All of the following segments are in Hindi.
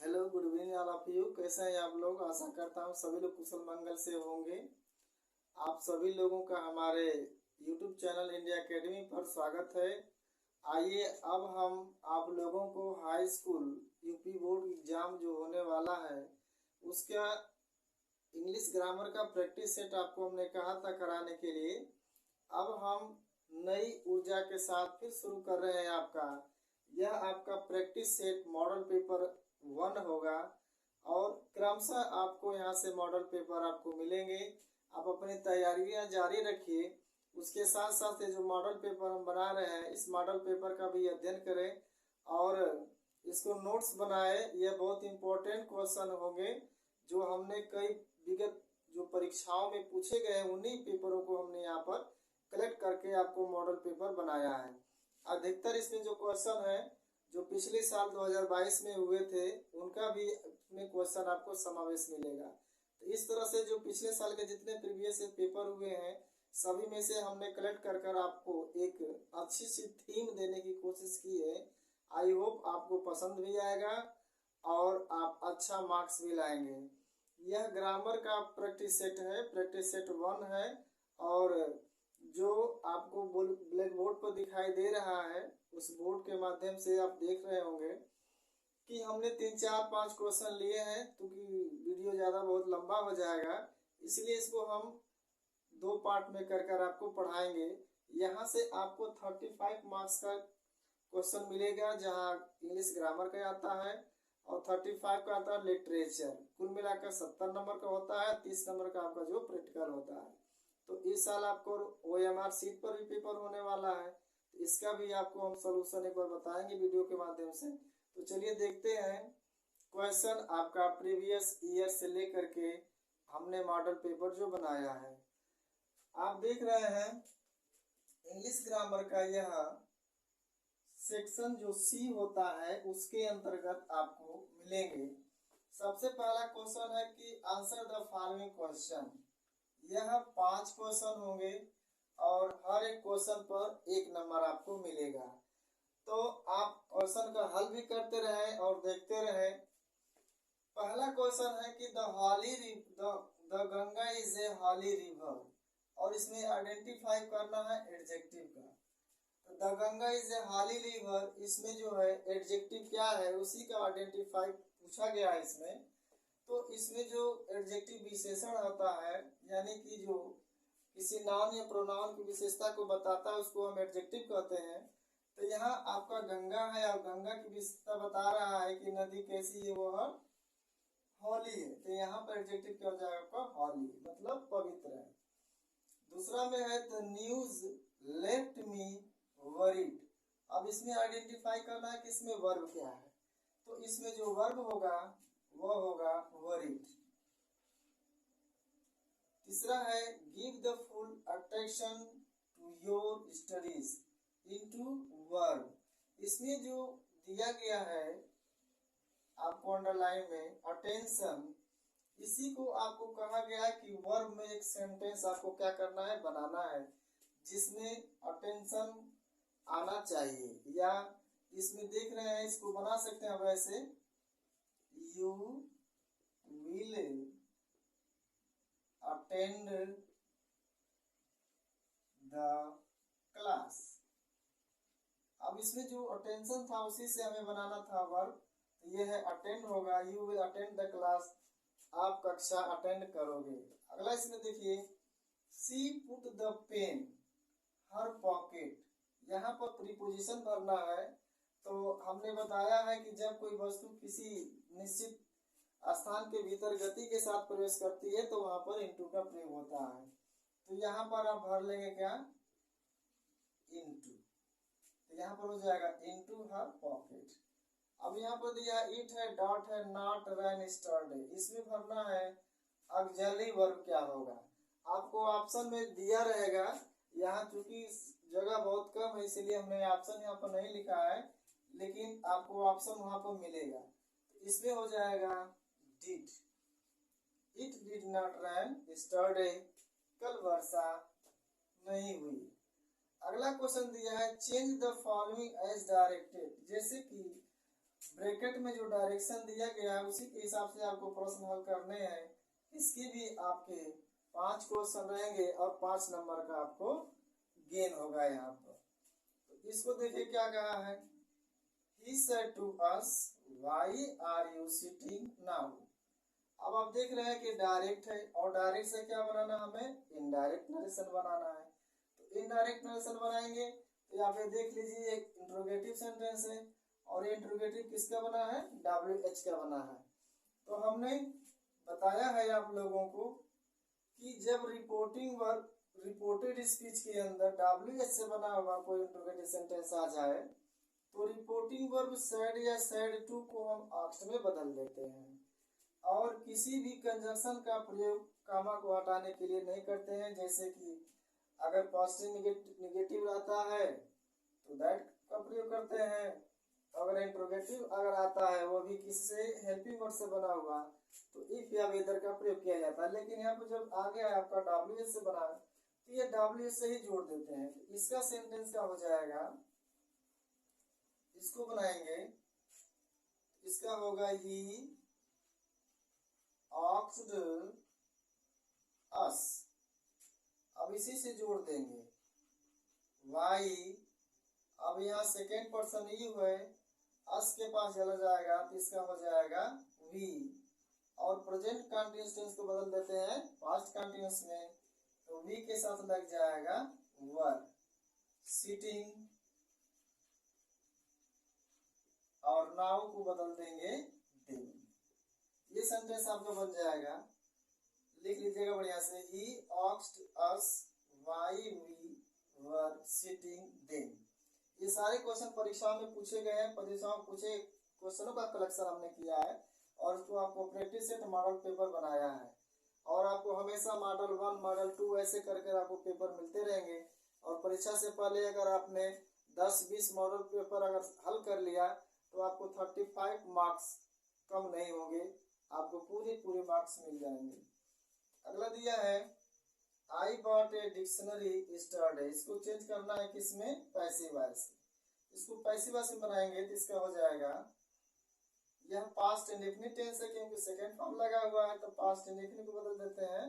Hello, good evening all of you. कैसे हैं आप लोग? आशा करता हूँ सभी लोग कुशल मंगल से होंगे। आप सभी लोगों का हमारे यूट्यूब चैनल इंडिया एकेडमी पर स्वागत है। आइए अब हम आप लोगों को high school UP board exam जो होने वाला है उसका इंग्लिश ग्रामर का प्रैक्टिस सेट आपको हमने कहा था कराने के लिए। अब हम नई ऊर्जा के साथ फिर शुरू कर रहे हैं यह आपका प्रैक्टिस सेट मॉडल पेपर 1 होगा और क्रमशः आपको यहाँ से मॉडल पेपर आपको मिलेंगे। आप अपनी तैयारियां जारी रखिए। उसके साथ साथ ये जो मॉडल पेपर हम बना रहे हैं इस मॉडल पेपर का भी अध्ययन करें और इसको नोट्स बनाए। यह बहुत इंपॉर्टेंट क्वेश्चन होंगे जो हमने कई विगत जो परीक्षाओं में पूछे गए उन्हीं पेपरों को हमने यहाँ पर कलेक्ट करके आपको मॉडल पेपर बनाया है। अधिकतर इसमें जो क्वेश्चन है जो पिछले साल 2022 में हुए थे उनका भी में क्वेश्चन आपको समावेश मिलेगा। तो इस तरह से जो पिछले साल के जितने प्रीवियस पेपर हुए हैं सभी में से हमने कलेक्ट कर कर आपको एक अच्छी सी थीम देने की कोशिश की है। आई होप आपको पसंद भी आएगा और आप अच्छा मार्क्स भी लाएंगे। यह ग्रामर का प्रैक्टिस सेट है, प्रैक्टिस सेट 1 है और जो आपको ब्लैक बोर्ड पर दिखाई दे रहा है उस बोर्ड के माध्यम से आप देख रहे होंगे कि हमने 3-4-5 क्वेश्चन लिए हैं क्योंकि वीडियो ज़्यादा बहुत लंबा हो जाएगा, इसलिए इसको हम 2 पार्ट में कर कर आपको पढ़ाएंगे। यहाँ से आपको 35 मार्क्स का क्वेश्चन मिलेगा जहाँ इंग्लिश ग्रामर का आता है और 35 का आता है लिटरेचर। कुल मिलाकर 70 नंबर का होता है, 30 नंबर का आपका जो प्रैक्टिकल होता है। तो इस साल आपको OMR सीट पर भी पेपर होने वाला है, तो इसका भी आपको हम सलूशन एक बार बताएंगे वीडियो के माध्यम से। तो चलिए देखते हैं क्वेश्चन आपका प्रीवियस ईयर से लेकर के हमने मॉडल पेपर जो बनाया है। आप देख रहे हैं इंग्लिश ग्रामर का यह सेक्शन जो सी होता है उसके अंतर्गत आपको मिलेंगे। सबसे पहला क्वेश्चन है कि आंसर द फॉलोइंग क्वेश्चन। यह 5 क्वेश्चन होंगे और हर एक क्वेश्चन पर 1 नंबर आपको मिलेगा। तो आप क्वेश्चन का हल भी करते रहे और देखते रहे। पहला क्वेश्चन है कि the Ganga is a holy river और इसमें आइडेंटिफाई करना है एडजेक्टिव का। तो the Ganga is a holy river, इसमें जो है एडजेक्टिव क्या है उसी का आइडेंटिफाई पूछा गया है इसमें। तो इसमें जो एडजेक्टिव विशेषण होता है यानी कि जो किसी नाउन या प्रोनाउन की विशेषता को बताता है उसको हम एडजेक्टिव कहते हैं। तो यहाँ आपका गंगा है और गंगा की विशेषता बता रहा है कि नदी कैसी है, वो हॉली है। तो यहाँ पर एडजेक्टिव क्या हो जाएगा आपका हॉली, मतलब पवित्र है। दूसरा में है the news left me worried. अब इसमें आइडेंटिफाई करना है कि इसमें वर्ब क्या है। तो इसमें जो वर्ब होगा वो होगा वरीड। तीसरा है give the full attention to your studies into verb. इसमें जो दिया गया है आपको अंडरलाइन में अटेंशन, इसी को आपको कहा गया है कि वर्ब में एक सेंटेंस आपको क्या करना है, बनाना है जिसमें अटेंशन आना चाहिए। या इसमें देख रहे हैं इसको बना सकते हैं वैसे, you will attend the class. अब इसमें जो अटेंशन था उसी से हमें बनाना था वर्ब। तो ये है अटेंड होगा, you will attend the class, आप कक्षा अटेंड करोगे। अगला इसमें देखिए she put the pen her pocket. यहाँ पर प्रीपोजिशन भरना है। तो हमने बताया है कि जब कोई वस्तु किसी निश्चित स्थान के भीतर गति के साथ प्रवेश करती है तो वहां पर इनटू का प्रयोग होता है। तो यहाँ पर आप भर लेंगे क्या, इनटू। तो यहाँ पर हो जाएगा इनटू हर पॉकेट। अब यहाँ पर दिया इट है, डॉट है, नॉट, रन, स्टर्ड है। इसमें भरना है ऑक्सिलरी वर्ब क्या होगा। आपको ऑप्शन में दिया रहेगा, यहाँ चूंकि जगह बहुत कम है इसलिए हमने ऑप्शन यहाँ पर नहीं लिखा है, लेकिन आपको ऑप्शन वहां पर मिलेगा। इसमें हो जाएगा did. It did not rain yesterday, कल वर्षा नहीं हुई। अगला क्वेश्चन दिया है change the following as directed. जैसे कि ब्रैकेट में जो डायरेक्शन दिया गया है उसी के हिसाब से आपको प्रश्न हल करने हैं। इसकी भी आपके 5 क्वेश्चन रहेंगे और 5 नंबर का आपको गेन होगा यहाँ पर। तो इसको देखिए क्या कहा है, He said to us, why are you sitting now? अब आप देख रहे हैं कि डायरेक्ट है और डायरेक्ट से क्या बनाना, हमें इनडायरेक्ट नरेशन बनाना है। तो इनडायरेक्ट नरेशन बनाएंगे तो यहाँ पे देख लीजिए एक इंट्रोगेटिव सेंटेंस है और ये इंट्रोगेटिव किसका बना है, WH का बना है। तो हमने बताया है आप लोगों को कि जब रिपोर्टिंग वर्ब रिपोर्टेड स्पीच के अंदर WH से बना हुआ कोई इंट्रोगेटिव सेंटेंस आ जाए तो रिपोर्टिंग वर्ब सैड या सैड टू को हम आस्क्ड में बदल देते हैं और किसी भी कंजंक्शन का प्रयोग कामा को हटाने के लिए नहीं करते हैं। जैसे कि अगर पॉजिटिव निगेटिव रहता है तो दैट का प्रयोग करते हैं, अगर इंट्रोगेटिव अगर आता है वो भी किससे, हेल्पिंग वर्ड से बना हुआ तो इफ या वेदर का प्रयोग किया जाता है। लेकिन यहाँ पर जब आ गया आपका WH से बना तो ये WH से ही जोड़ देते हैं। तो इसका सेंटेंस क्या हो जाएगा, इसको बनाएंगे, इसका होगा ही आस्क्ड अस, अब इसी से जोड़ देंगे वाई, अब यहाँ सेकेंड पर्सन ही हुए अस के पास चला जाएगा तो इसका हो जाएगा वी और प्रेजेंट कंटिन्यूअस टेंस को बदल देते हैं पास्ट कंटिन्यूअस में तो वी के साथ लग जाएगा वर, सिटिंग और नाउ को बदल देंगे डिड। ये सेंटेंस आपका बन जाएगा, लिख लीजिएगा बढ़िया से, ही asked us why we were sitting then. ये सारे क्वेश्चन परीक्षाओं में पूछे गए हैं, परीक्षाओं में पूछे क्वेश्चनों का कलेक्शन हमने किया है और उसको आपको प्रैक्टिस सेट मॉडल पेपर बनाया है और आपको हमेशा मॉडल 1 मॉडल 2 ऐसे करके आपको पेपर मिलते रहेंगे। और परीक्षा से पहले अगर आपने 10-20 मॉडल पेपर अगर हल कर लिया तो आपको 35 मार्क्स कम नहीं होंगे, आपको पूरे मार्क्स मिल जाएंगे। अगला दिया है I bought a dictionary yesterday, इसको चेंज करना है किसमें, पैसिव वॉइस। इसको पैसिव वॉइस में बनाएंगे तो इसका हो जाएगा, यह पास्ट इंडेफिनिट टेंस है क्योंकि सेकेंड फॉर्म लगा हुआ है तो पास्ट इंडेफिनिट को बदल देते हैं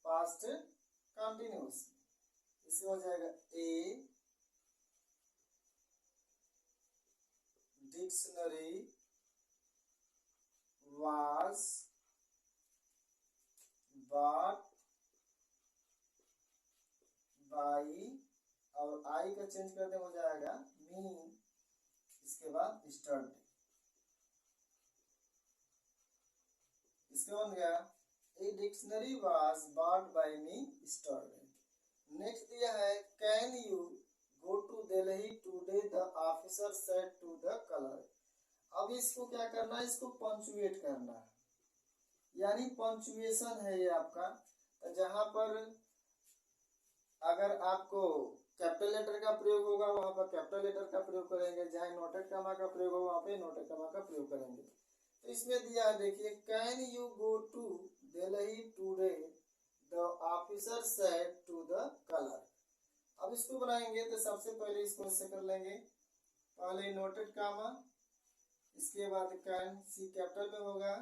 पास्ट कंटिन्यूअस। इसका हो जाएगा ए डिक्शनरी was bought by और आई का चेंज करते हो जाएगा मी, इसके बाद स्टर्ड, इसका बन गया a dictionary was bought by me stirred. Next दिया है can you go to Delhi today the officer said to the colour. अब इसको क्या करना है, इसको पंचुएट करना है, यानी पंचुएशन है ये आपका। तो जहां पर अगर आपको कैपिटल लेटर का प्रयोग होगा वहां पर कैपिटल लेटर का प्रयोग करेंगे, जहां नोटेड कॉमा का प्रयोग होगा वहां पे नोटेड कॉमा का प्रयोग करेंगे। तो इसमें दिया है देखिए, can you go to Delhi today the officer said to the colour. अब इसको बनाएंगे तो सबसे पहले इसको ऐसे कर लेंगे, पहले नोटेड कॉमा, इसके बाद कैन सी कैपिटल में होगा,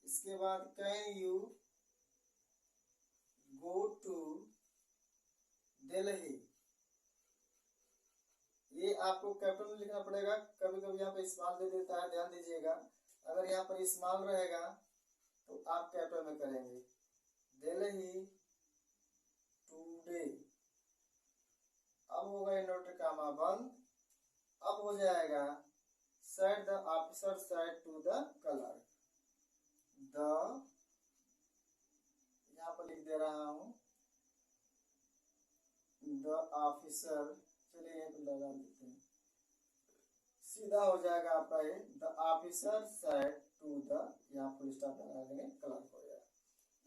इसके बाद can you go to Delhi, ये आपको कैपिटल में लिखना पड़ेगा, कभी कभी यहाँ पे स्मॉल दे देता है, ध्यान दीजिएगा। अगर यहाँ पर स्मॉल रहेगा तो आप कैपिटल में करेंगे, दिल्ली टुडे। अब होगा नोटेड कॉमा बंद, अब हो जाएगा said the officer said to the color, the यहाँ पर लिख दे रहा हूँ the officer, चलिए यहाँ पे लगा देते हैं, सीधा हो जाएगा आपका ये the officer said to the, यहाँ फुल स्टॉप लगा देंगे, कलर हो जाएगा।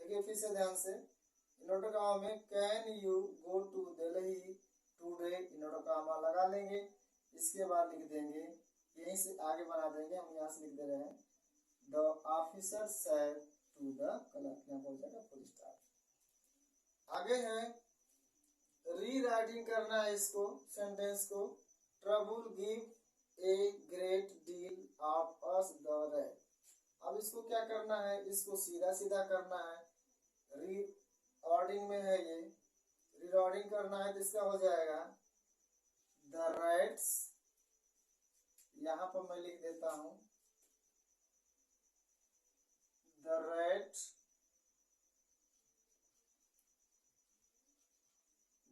देखिए फिर से ध्यान से, नोट कॉमा में can you go to Delhi today, note comma लगा लेंगे, इसके बाद लिख देंगे, यहीं से आगे बना देंगे, हम यहाँ से लिख दे रहे हैं the officer said to the colour, यहाँ हो जाएगा फुल स्टॉप। आगे है री राइटिंग करना है इसको, सेंटेंस को, trouble give a great deal of us the red. अब इसको क्या करना है, इसको सीधा सीधा करना है। रीऑर्डिंग में है ये, रीऑर्डिंग करना है तो इसका हो जाएगा द रेड्स, यहाँ पर मैं लिख देता हूं the red,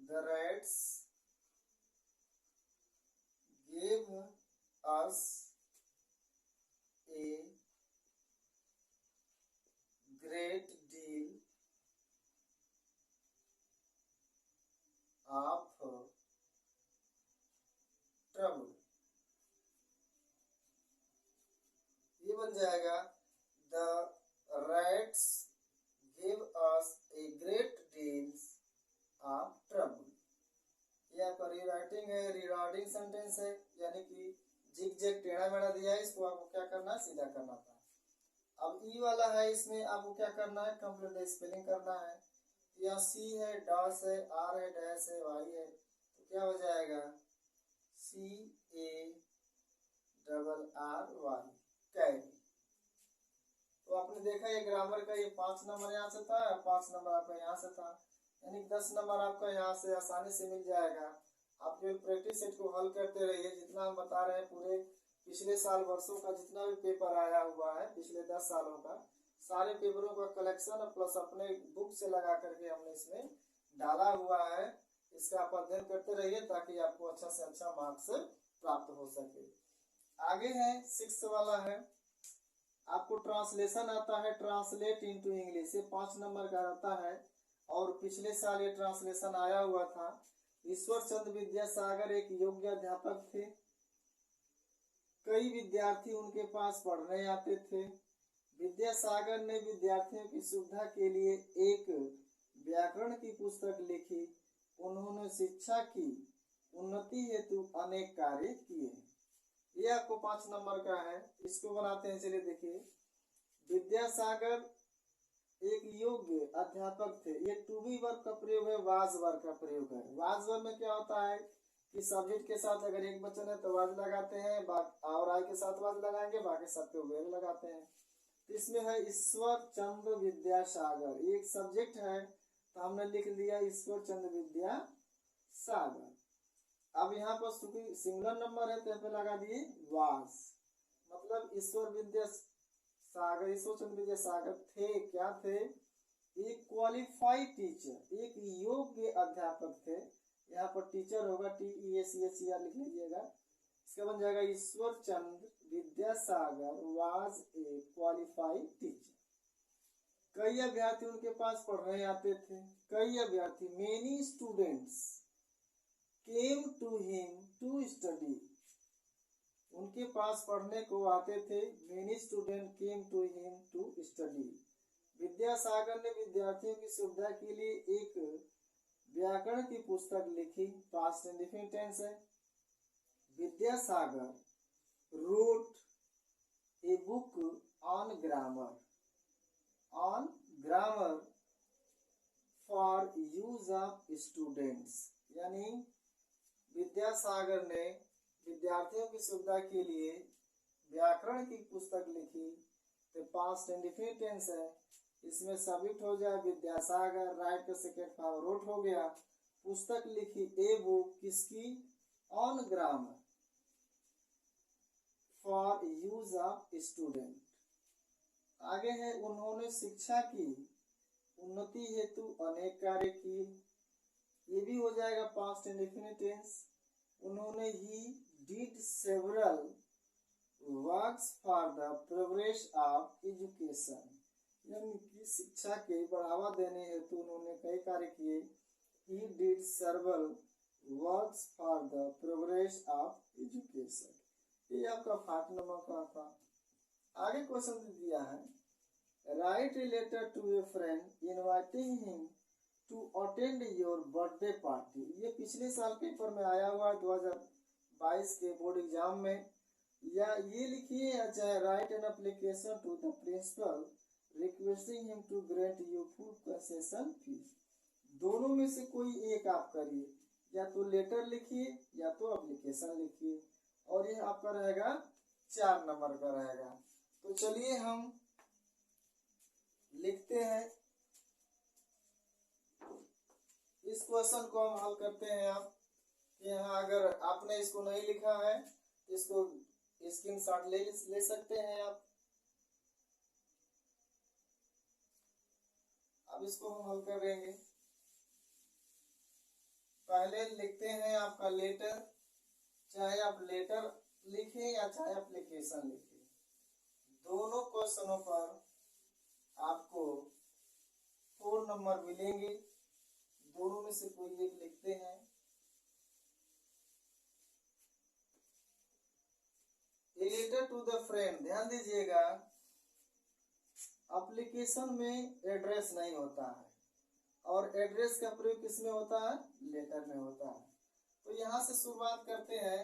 the Reds gave us a great deal of trouble। ये बन जाएगा the rats gave us a great deal of trouble। यह आपका रीराइटिंग है, रीराइटिंग सेंटेंस है, यानी कि जिग जैग टेढ़ा मेढ़ा दिया है, इसको आपको क्या करना है, सीधा करना था। अब ई वाला है, इसमें आपको क्या करना है, कंप्लीट स्पेलिंग करना है। यह सी है, डॉस है, आर है, डैश है, वाई है, तो क्या हो जाएगा C A double R Y, carry. तो आपने देखा ये ग्रामर का ये 5 नंबर यहाँ से था, 5 नंबर आपका यहाँ से था, यानी 10 नंबर आपका यहाँ से आसानी से मिल जाएगा। आप केवल प्रैक्टिस सेट को हल करते रहिए। जितना हम बता रहे हैं पूरे पिछले साल वर्षों का जितना भी पेपर आया हुआ है, पिछले 10 सालों का सारे पेपरों का कलेक्शन प्लस अपने बुक से लगा करके हमने इसमें डाला हुआ है। इसका आप अध्ययन करते रहिए ताकि आपको अच्छा से अच्छा मार्क्स प्राप्त हो सके। आगे है 6 वाला है, आपको ट्रांसलेशन आता है, ट्रांसलेट इनटू इंग्लिश, ये 5 नंबर का रहता है और पिछले साल ये ट्रांसलेशन आया हुआ था। ईश्वर चंद्र विद्यासागर एक योग्य अध्यापक थे, कई विद्यार्थी उनके पास पढ़ने आते थे। विद्यासागर ने विद्यार्थियों की सुविधा के लिए एक व्याकरण की पुस्तक लिखी। उन्होंने शिक्षा की उन्नति हेतु अनेक कार्य किए। ये आपको 5 नंबर का है, इसको बनाते हैं। चलिए देखिए, विद्यासागर एक योग्य अध्यापक थे। ये टू बी वर्ब का प्रयोग है, वाज वर्ब का प्रयोग है। वाज वर्ब में क्या होता है कि सब्जेक्ट के साथ अगर एक वचन है तो वाज लगाते हैं, और आई के साथ वाज लगाएंगे, बाकी सब पे वेर लगाते हैं। तो इसमें है ईश्वर चंद्र विद्यासागर, एक सब्जेक्ट है तो हमने लिख दिया ईश्वर चंद्र विद्यासागर। अब यहाँ पर चूंकि सिंगुलर नंबर है तो यहाँ पे लगा दिए वाज, मतलब ईश्वर विद्यासागर, ईश्वर चंद्र विद्यासागर थे, क्या थे, एक क्वालिफाइड टीचर, एक योग्य अध्यापक थे। यहाँ पर टीचर होगा TEACHER लिख लीजिएगा। इसका बन जाएगा Ishwar Chandra Vidyasagar was a qualified teacher. कई अभ्यर्थी उनके पास पढ़ने आते थे। कई अभ्यर्थी, many students came to him to study, उनके पास पढ़ने को आते थे। Many student came to him to study. Vidyasagar ने विद्यार्थियों की सुविधा के लिए एक व्याकरण की पुस्तक लिखी, पास्ट इंडेफिनिट टेंस है। Vidyasagar wrote a book on grammar for use of students, यानी विद्यासागर ने विद्यार्थियों की सुविधा के लिए व्याकरण की पुस्तक लिखी। तो पास्ट इंडेफिनिट टेंस है, इसमें सब्जेक्ट हो जाए विद्यासागर, राइट का सेकेंड फॉर्म रोट हो गया, पुस्तक लिखी ए बुक किसकी, on grammar for use of student. आगे है उन्होंने शिक्षा की उन्नति हेतु अनेक कार्य किए, ये भी हो जाएगा पास्ट इंडेफिनिट टेंस। उन्होंने he did several works for the progress of education, यानी कि शिक्षा के बढ़ावा देने हेतु उन्होंने कई कार्य किए। ही did several works for the progress of education. ये आपका 5 नंबर का था। आगे क्वेश्चन दिया है, write a letter to a friend inviting him to attend your birthday party. ये पिछले साल पेपर में आया हुआ है 2022 के बोर्ड एग्जाम में। या ये लिखिए, चाहे write an application to the principal requesting him to grant you full concession fees. दोनों में से कोई एक आप करिए, या तो लेटर लिखिए या तो एप्लीकेशन लिखिए। और ये आपका रहेगा 4 नंबर का रहेगा। तो चलिए हम लिखते हैं, इस क्वेश्चन को हम हल करते हैं। आप यहाँ अगर आपने इसको नहीं लिखा है तो इसको स्क्रीनशॉट ले सकते हैं आप। अब इसको हम हल करेंगे। पहले लिखते हैं आपका लेटर, चाहे आप लेटर लिखें या चाहे एप्लीकेशन लिखें, दोनों क्वेश्चनों पर आपको 4 नंबर मिलेंगे। दोनों में से कोई एक लिखते हैं। A letter to the friend, ध्यान दीजिएगा एप्लीकेशन में एड्रेस नहीं होता है और एड्रेस का प्रयोग किसमें होता है? लेटर में होता है। तो यहाँ से शुरुआत करते हैं।